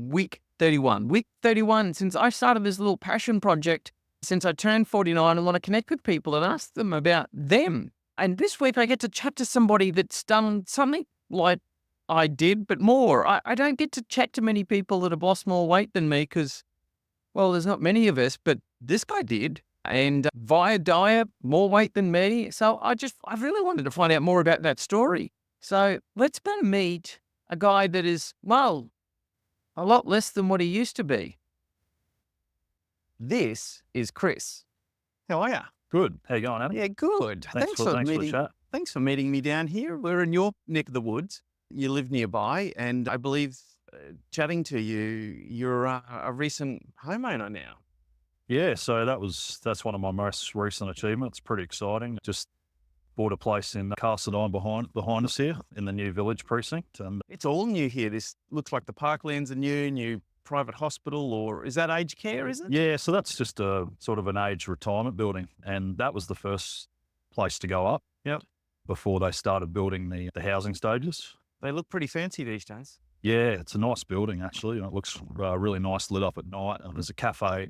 Week 31. Week 31, since I started this little passion project, since I turned 49, I want to connect with people and ask them about them. And this week I get to chat to somebody that's done something like I did, but more. I don't get to chat to many people that have lost more weight than me because, well, there's not many of us, but this guy did. And via diet, more weight than me. So I really wanted to find out more about that story. So let's go meet a guy that is, well, a lot less than what he used to be. This is Chris. How are you? Good. How you going, Adam? Yeah, good. Thanks for the chat. Thanks for meeting me down here. We're in your neck of the woods. You live nearby, and I believe, chatting to you, you're a recent homeowner now. Yeah, so that's one of my most recent achievements. Pretty exciting. Just bought a place in Carsedine behind us here in the new village precinct. And It's all new here. This looks like the parklands are new private hospital, or is that aged care, is it? yeah, so that's just a sort of an aged retirement building, and that was the first place to go up. Yep. Before they started building the housing stages. They look pretty fancy these days. Yeah, it's a nice building actually. It looks really nice lit up at night, and there's a cafe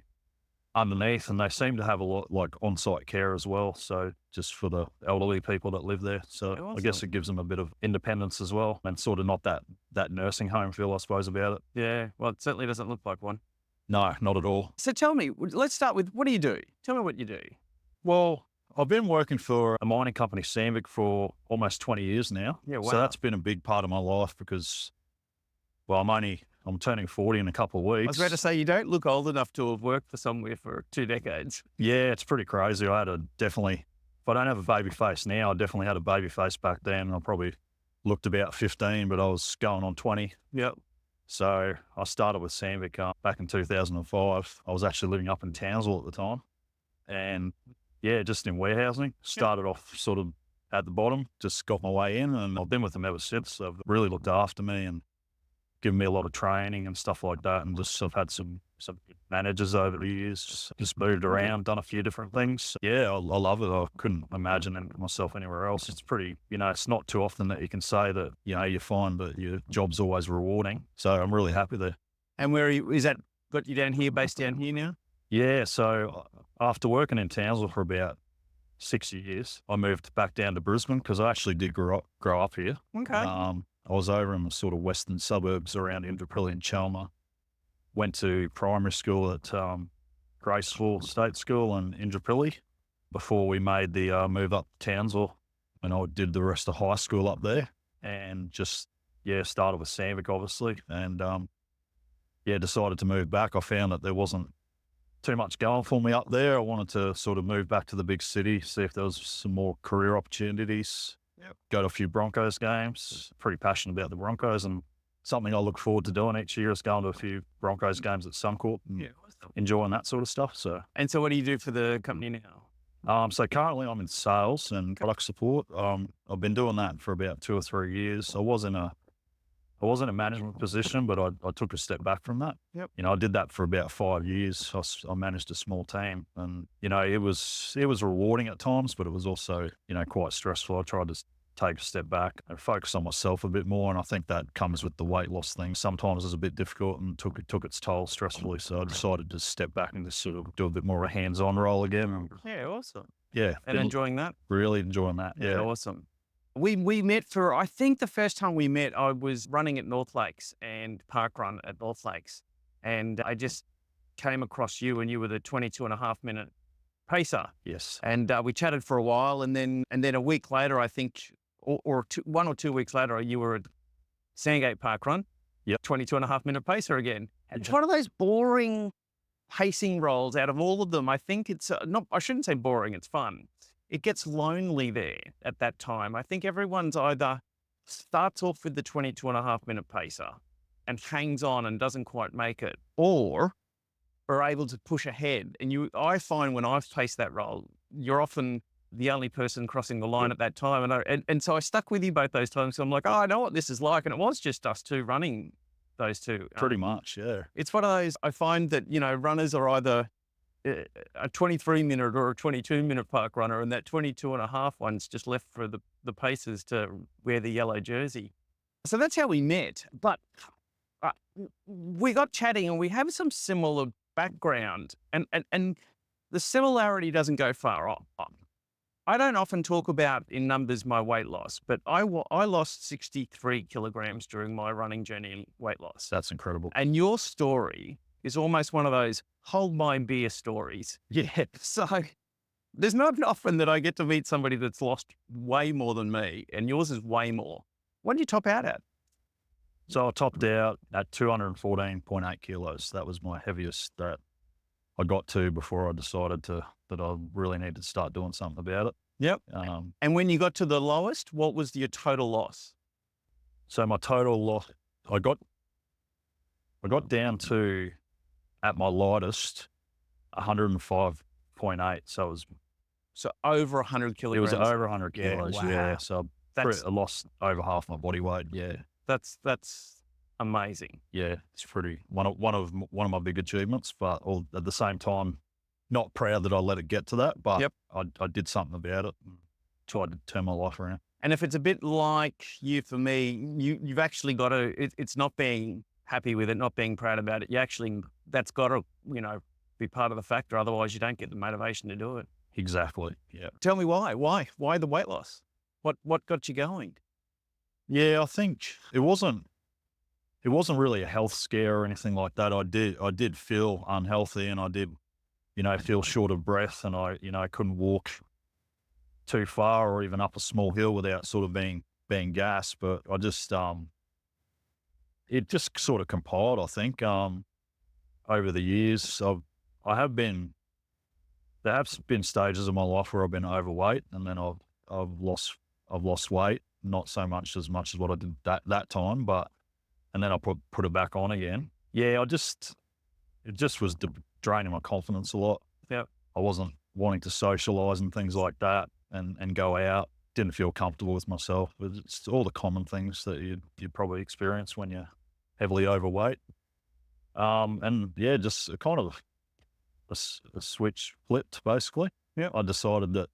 underneath, and they seem to have a lot like on-site care as well. So just for the elderly people that live there. So Awesome. I guess it gives them a bit of independence as well, and sort of not that nursing home feel, I suppose, about it. Yeah, well, it certainly doesn't look like one. No, not at all. So tell me, let's start with, what do you do? Tell me what you do. Well, I've been working for a mining company, Sandvik, for almost 20 years now. Yeah, wow. So that's been a big part of my life because, well, I'm turning 40 in a couple of weeks. I was about to say, you don't look old enough to have worked for somewhere for 2 decades. Yeah, it's pretty crazy. I had if I don't have a baby face now, I definitely had a baby face back then. I probably looked about 15, but I was going on 20. Yep. So I started with Sandvik back in 2005. I was actually living up in Townsville at the time. And yeah, just in warehousing. Started off sort of at the bottom, just got my way in, and I've been with them ever since. They've really looked after me and given me a lot of training and stuff like that. And just I've had some managers over the years, just moved around, done a few different things. Yeah, I love it. I couldn't imagine myself anywhere else. It's pretty, it's not too often that you can say that, you're fine, but your job's always rewarding. So I'm really happy there. And where is that got you down here, based down here now? Yeah, so after working in Townsville for about 6 years, I moved back down to Brisbane because I actually did grow up here. Okay. I was over in the sort of western suburbs around Indooroopilly and Chalmer. Went to primary school at Graceville State School in Indooroopilly before we made the move up to Townsville, and I did the rest of high school up there, and just started with Sandvik obviously, and decided to move back. I found that there wasn't too much going for me up there. I wanted to sort of move back to the big city, see if there was some more career opportunities. Yep. Go to a few Broncos games. Pretty passionate about the Broncos, and something I look forward to doing each year is going to a few Broncos games at Suncorp and enjoying that sort of stuff. So, and so what do you do for the company now? So currently I'm in sales and product support. I've been doing that for about 2 or 3 years. I was in a management position, but I took a step back from that. Yep. I did that for about 5 years. I managed a small team, and it was rewarding at times, but it was also quite stressful. I tried to take a step back and focus on myself a bit more, and I think that comes with the weight loss thing. Sometimes it's a bit difficult and took its toll stressfully. So I decided to step back and just sort of do a bit more of a hands-on role again. Yeah, awesome. Yeah, and enjoying that. Really enjoying that. Yeah, awesome. We met I think the first time we met, I was running at North Lakes and park run at North Lakes. And I just came across you, and you were the 22.5-minute pacer. Yes. And we chatted for a while, and then a week later, I think, or 1 or 2 weeks later, you were at Sandgate Park Run. Yep. 22.5-minute pacer again. And it's one of those boring pacing roles out of all of them. I think it's I shouldn't say boring, it's fun. It gets lonely there at that time. I think everyone's either starts off with the 22.5-minute pacer and hangs on and doesn't quite make it, or are able to push ahead. And I find when I've paced that role, you're often the only person crossing the line at that time. And so I stuck with you both those times. So I'm like, I know what this is like. And it was just us two running those two. Pretty much, yeah. It's one of those, I find that, runners are either a 23-minute or a 22-minute park runner, and that 22.5 one's just left for the pacers to wear the yellow jersey. So that's how we met. But we got chatting and we have some similar background, and the similarity doesn't go far off. I don't often talk about in numbers my weight loss, but I lost 63 kilograms during my running journey in weight loss. That's incredible. And your story is almost one of those hold my beer stories. Yeah. So there's not often that I get to meet somebody that's lost way more than me, and yours is way more. What did you top out at? So I topped out at 214.8 kilos. That was my heaviest that I got to before I decided that I really needed to start doing something about it. Yep. And when you got to the lowest, what was your total loss? So my total loss, I got down to, at my lightest, 105.8. So it was over 100 It kilograms. was over 100 Yeah, kilos. wow. Yeah. So I lost over half my body weight. Yeah. That's amazing. Yeah. It's pretty one of my big achievements, but at the same time, not proud that I let it get to that, but Yep. I did something about it and tried to turn my life around. And if it's a bit like you, for me, you've actually got to, it's not being happy with it, not being proud about it. That's got to, be part of the factor. Otherwise you don't get the motivation to do it. Exactly. Yeah. Tell me why the weight loss? What got you going? Yeah. I think it wasn't really a health scare or anything like that. I did feel unhealthy and I did, feel short of breath and I couldn't walk too far or even up a small hill without sort of being gassed. But I just, it just sort of compiled, I think, over the years. So there have been stages of my life where I've been overweight and then I've lost weight, not so much as what I did that time, and then I put it back on again. Yeah, it just was draining my confidence a lot. Yeah. I wasn't wanting to socialize and things like that and go out. Didn't feel comfortable with myself. It's all the common things that you'd probably experience when you're heavily overweight. And yeah, just kind of a switch flipped basically. Yeah. I decided that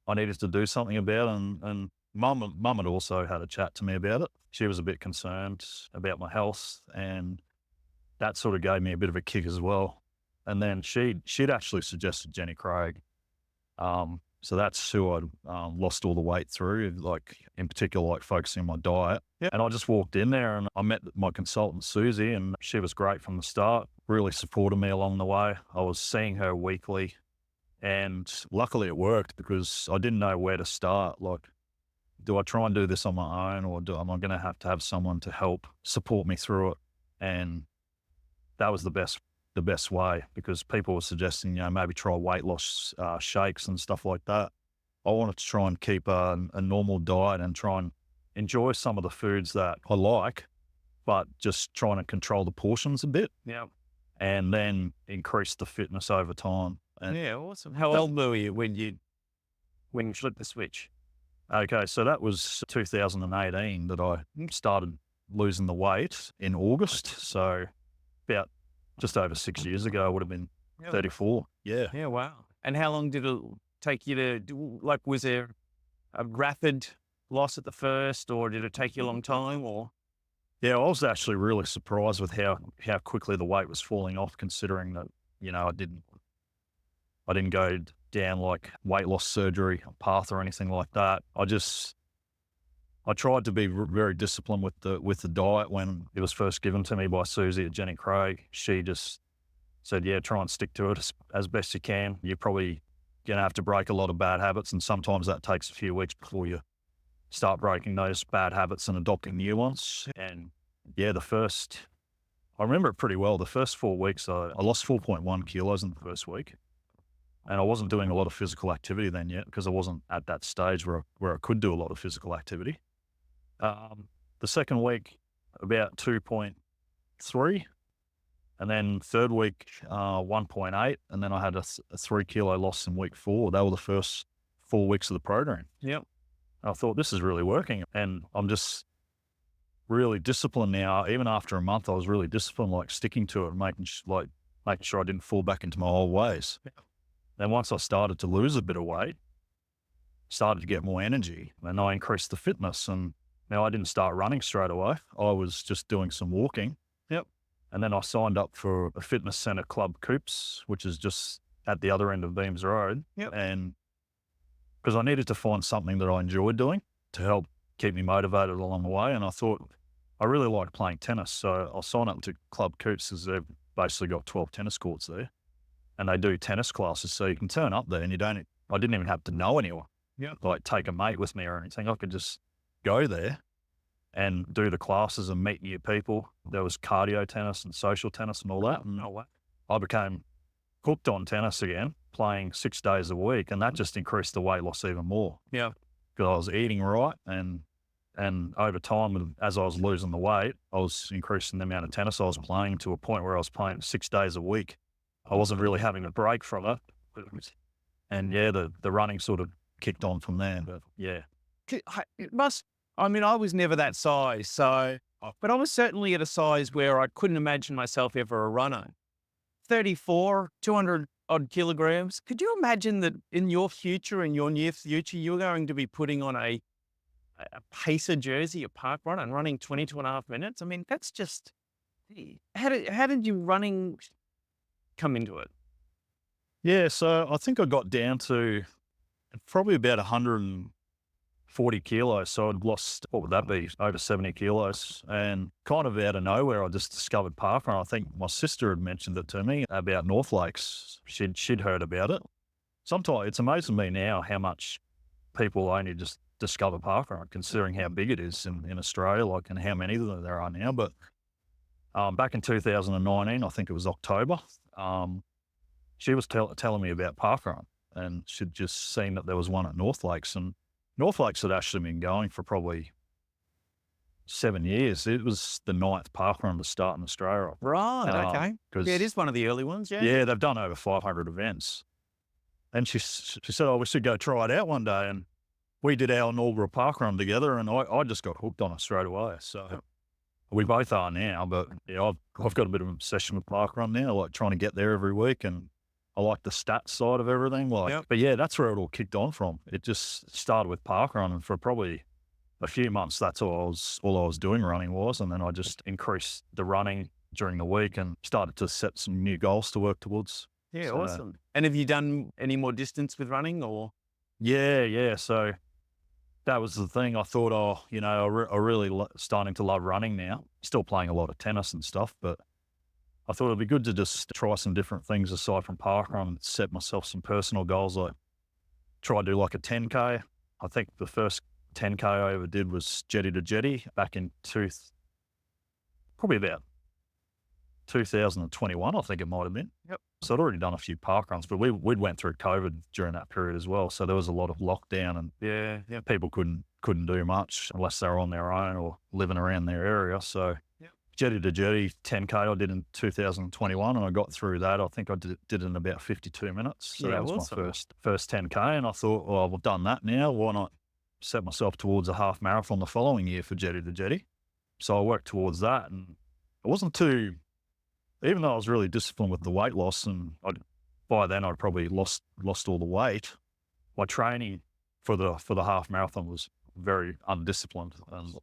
I needed to do something about it and Mum had also had a chat to me about it. She was a bit concerned about my health and that sort of gave me a bit of a kick as well. And then she'd actually suggested Jenny Craig. So that's who I'd lost all the weight through, like in particular, like focusing on my diet. Yep. And I just walked in there and I met my consultant, Susie, and she was great from the start, really supported me along the way. I was seeing her weekly and luckily it worked because I didn't know where to start. Like, do I try and do this on my own or am I going to have someone to help support me through it? And that was the best way because people were suggesting, maybe try weight loss shakes and stuff like that. I wanted to try and keep a normal diet and try and enjoy some of the foods that I like, but just trying to control the portions a bit. Yeah. And then increase the fitness over time. And Yeah, awesome. How old were you when you flipped the switch? Okay, so that was 2018 that I started losing the weight in August. So about just over 6 years ago, I would have been 34. Yeah. Yeah, wow. And how long did it take you to do, like, was there a rapid loss at the first or did it take you a long time or? Yeah, I was actually really surprised with how quickly the weight was falling off considering that, I didn't go down like weight loss surgery path or anything like that. I tried to be very disciplined with the diet when it was first given to me by Susie at Jenny Craig. She just said, yeah, try and stick to it as best you can. You're probably going to have to break a lot of bad habits. And sometimes that takes a few weeks before you start breaking those bad habits and adopting new ones. And yeah, I remember it pretty well. The first 4 weeks, I lost 4.1 kilos in the first week. And I wasn't doing a lot of physical activity then yet because I wasn't at that stage where I could do a lot of physical activity. The second week, about 2.3. And then third week, 1.8. And then I had a 3 kilo loss in week 4. They were the first 4 weeks of the program. Yep. I thought this is really working. And I'm just really disciplined now. Even after a month, I was really disciplined, like sticking to it and making sure I didn't fall back into my old ways. Yeah. Then once I started to lose a bit of weight, started to get more energy and I increased the fitness. And now I didn't start running straight away. I was just doing some walking. And then I signed up for a fitness centre Club Coops, which is just at the other end of Beams Road. Yep. And because I needed to find something that I enjoyed doing to help keep me motivated along the way. And I thought I really liked playing tennis. So I signed up to Club Coops because they've basically got 12 tennis courts there. And they do tennis classes. So you can turn up there and I didn't even have to know anyone. Yep. Like take a mate with me or anything. I could just go there and do the classes and meet new people. There was cardio tennis and social tennis and all that. And I became hooked on tennis again, playing 6 days a week. And that just increased the weight loss even more. Yeah. Because I was eating right. And over time, as I was losing the weight, I was increasing the amount of tennis I was playing to a point where I was playing 6 days a week. I wasn't really having a break from it. And yeah, the running sort of kicked on from there. But yeah. It must, I mean, I was never that size, but I was certainly at a size where I couldn't imagine myself ever a runner. 34, 200 odd kilograms. Could you imagine that in your future, in your near future, you're going to be putting on a pacer jersey, a park run, and running 22.5 minutes? I mean, that's just, how did you running come into it? Yeah, so I think I got down to probably about 140 kilos. So I'd lost, what would that be, over 70 kilos. And kind of out of nowhere, I just discovered parkrun. I think my sister had mentioned it to me about North Lakes. She'd heard about it. Sometimes it's amazing to me now how much people only just discover parkrun, considering how big it is in Australia, like, and how many of them there are now. But back in 2019, I think it was October, she was telling me about parkrun, and she'd just seen that there was one at North Lakes, and North Lakes had actually been going for probably 7 years. It was the 9th parkrun to start in Australia. Right, okay. Yeah, it is one of the early ones, yeah. Yeah, they've done over 500 events. And she said, oh, we should go try it out one day. And we did our inaugural parkrun together, and I just got hooked on it straight away. So we both are now, but yeah, I've got a bit of an obsession with parkrun now, like trying to get there every week, and I like the stats side of everything. But yeah, that's where it all kicked on from. It just started with parkrun, and for probably a few months, that's all I was doing running was, and then I just increased the running during the week and started to set some new goals to work towards. Yeah, so, awesome. And have you done any more distance with running, or? Yeah. So that was the thing. I thought, I really starting to love running now. Still playing a lot of tennis and stuff, but I thought it'd be good to just try some different things aside from parkrun and set myself some personal goals, like try to do like a 10K. I think the first 10K I ever did was jetty to jetty back in probably about 2021, I think it might have been. Yep. So I'd already done a few parkruns, but we'd went through COVID during that period as well. So there was a lot of lockdown, and yeah, people couldn't do much unless they were on their own or living around their area. So jetty to jetty 10K I did in 2021, and I got through that. I think I did it in about 52 minutes. So that was awesome. My first 10K, and I thought, well, I've done that now. Why not set myself towards a half marathon the following year for jetty to jetty? So I worked towards that, and it wasn't too, even though I was really disciplined with the weight loss, and by then I'd probably lost all the weight. My training for the half marathon was very undisciplined, and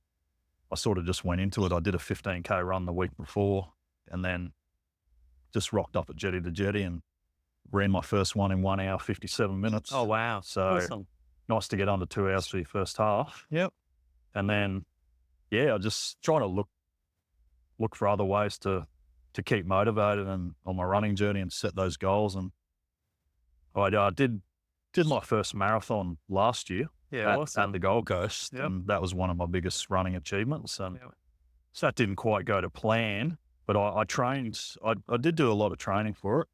I sort of just went into it. I did a 15K run the week before, and then just rocked up at jetty to jetty and ran my first one in 1 hour, 57 minutes. Oh, wow. So awesome. Nice to get under 2 hours for your first half. Yep. And then, yeah, I just trying to look for other ways to keep motivated and on my running journey and set those goals. And I did my first marathon last year. Yeah, awesome. At the Gold Coast, and that was one of my biggest running achievements. And so that didn't quite go to plan, but I trained. I did do a lot of training for it,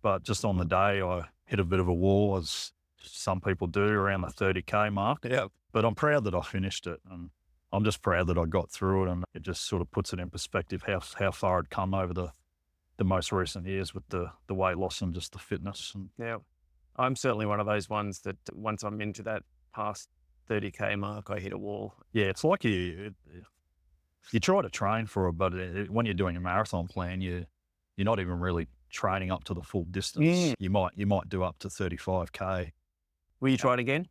but just on the day I hit a bit of a wall, as some people do, around the 30K mark. Yeah. But I'm proud that I finished it, and I'm just proud that I got through it, and it just sort of puts it in perspective how far I'd come over the most recent years with the weight loss and just the fitness. And yeah, I'm certainly one of those ones that once I'm into that past 30K mark, I hit a wall. Yeah, it's like you try to train for it, but when you're doing a marathon plan, you're not even really training up to the full distance. You might do up to 35K. Will you try it again?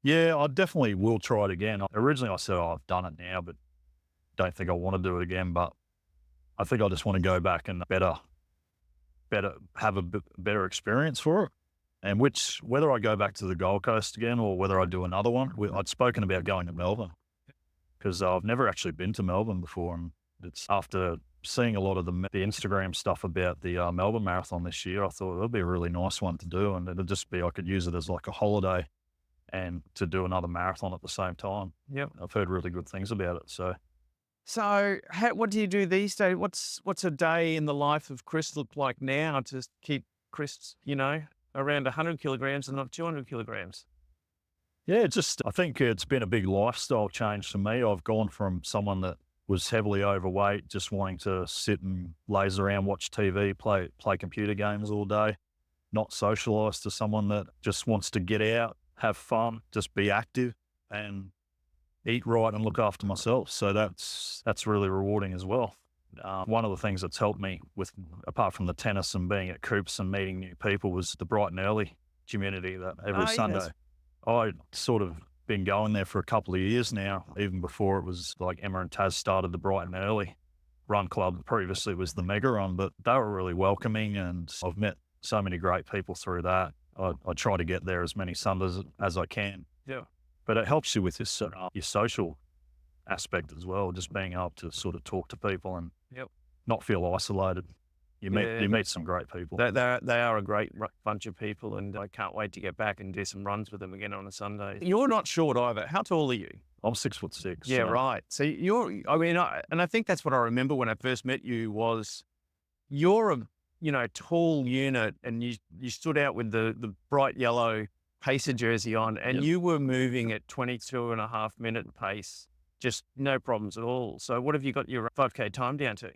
Yeah, I definitely will try it again. Originally I said, I've done it now, but don't think I want to do it again. But I think I just want to go back and have a better experience for it. And whether I go back to the Gold Coast again or whether I do another one, I'd spoken about going to Melbourne because I've never actually been to Melbourne before. And it's after seeing a lot of the Instagram stuff about the Melbourne Marathon this year, I thought it'd be a really nice one to do. And it'd just be, I could use it as like a holiday and to do another marathon at the same time. Yep. I've heard really good things about it. So what do you do these days? What's a day in the life of Chris look like now to keep Chris, around 100 kilograms and not 200 kilograms? yeah, I think it's been a big lifestyle change for me. I've gone from someone that was heavily overweight, just wanting to sit and laze around, watch TV, play computer games all day, not socialise, to someone that just wants to get out, have fun, just be active and eat right and look after myself. So that's really rewarding as well. One of the things that's helped me with, apart from the tennis and being at Coops and meeting new people, was the bright and early community that every Sunday. Yes. I'd sort of been going there for a couple of years now, even before it was like Emma and Taz started the bright and early run club. Previously was the Mega Run, but they were really welcoming and I've met so many great people through that. I try to get there as many Sundays as I can. Yeah. But it helps you with your social aspect as well, just being able to sort of talk to people and Yep. not feel isolated. You meet some great people. They are a great bunch of people, and I can't wait to get back and do some runs with them again on a Sunday. You're not short either. How tall are you? I'm 6'6". Yeah, so right. So I think that's what I remember when I first met you was you're a tall unit, and you stood out with the bright yellow Pacer jersey on, and Yep. you were moving at 22.5-minute pace, just no problems at all. So what have you got your 5K time down to?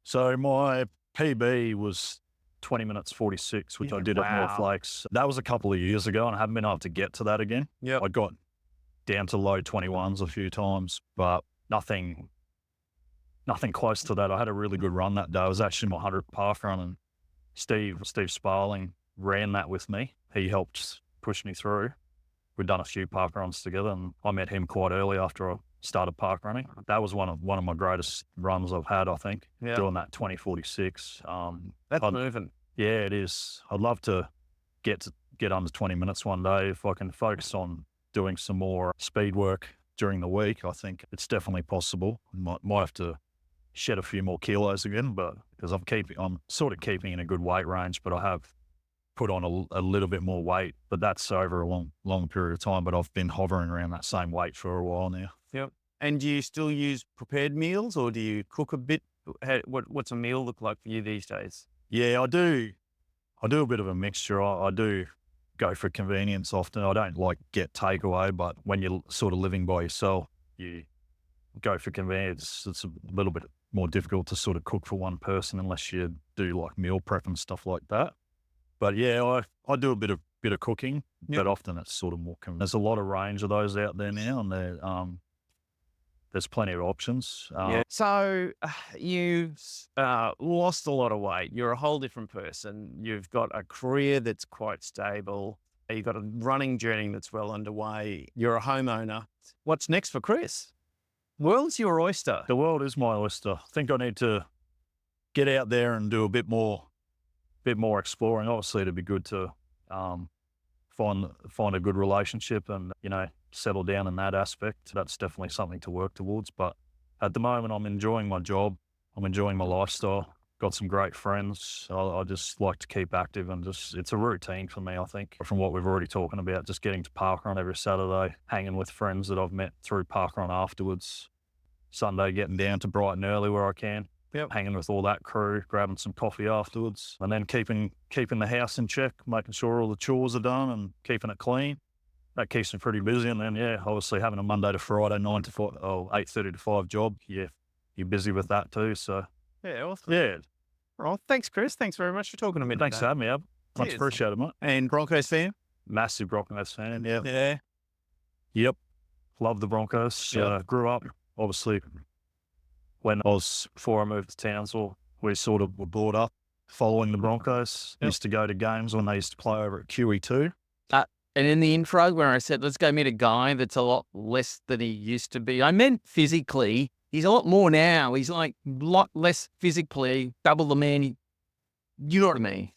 So my PB was 20 minutes 46, which I did at North Wow. Lakes. That was a couple of years ago, and I haven't been able to get to that again. Yeah. I got down to low 21s a few times, but nothing close to that. I had a really good run that day. It was actually my 100th park run, and Steve Sparling ran that with me. He helped push me through. We'd done a few park runs together, and I met him quite early after I started park running. That was one of my greatest runs I've had, I think, Yeah. doing that 20:46. That's moving. Yeah, it is. I'd love to get under 20 minutes one day if I can focus on doing some more speed work during the week. I think it's definitely possible. Might have to shed a few more kilos again, but because I'm sort of keeping in a good weight range, but I have put on a little bit more weight, but that's over a long period of time. But I've been hovering around that same weight for a while now. Yep. And do you still use prepared meals, or do you cook a bit? What's a meal look like for you these days? Yeah, I do a bit of a mixture. I do go for convenience often. I don't like get takeaway, but when you're sort of living by yourself, you go for convenience. It's a little bit more difficult to sort of cook for one person unless you do like meal prep and stuff like that. But yeah, I do a bit of cooking, but often it's sort of more convenient. There's a lot of range of those out there now, and there's plenty of options. So you've lost a lot of weight. You're a whole different person. You've got a career that's quite stable. You've got a running journey that's well underway. You're a homeowner. What's next for Chris? World's your oyster. The world is my oyster. I think I need to get out there and do a bit more exploring. Obviously, it'd be good to find a good relationship and settle down in that aspect. That's definitely something to work towards. But at the moment, I'm enjoying my job. I'm enjoying my lifestyle. Got some great friends. I just like to keep active and it's a routine for me, I think, from what we've already talking about, just getting to parkrun every Saturday, hanging with friends that I've met through parkrun afterwards. Sunday, getting down to bright and early where I can. Yep. Hanging with all that crew, grabbing some coffee afterwards, and then keeping the house in check, making sure all the chores are done and keeping it clean. That keeps me pretty busy. And then, obviously having a Monday to Friday, 9 to 5, 8:30 to 5 job. Yeah, you're busy with that too. So, Yeah, awesome. yeah. Well, thanks, Chris. Thanks very much for talking to me Thanks for today. having me, Ab. Much Cheers. appreciated, mate. And Broncos fan? Massive Broncos fan. Yeah. Yeah. Yep. Love the Broncos. Yeah. Grew up, obviously, before I moved to Townsville, we sort of were brought up following the Broncos. Yep. Used to go to games when they used to play over at QE2. And in the intro, where I said, let's go meet a guy that's a lot less than he used to be, I meant physically, He's a lot more now. He's like a lot less physically, double the man. You know what I mean?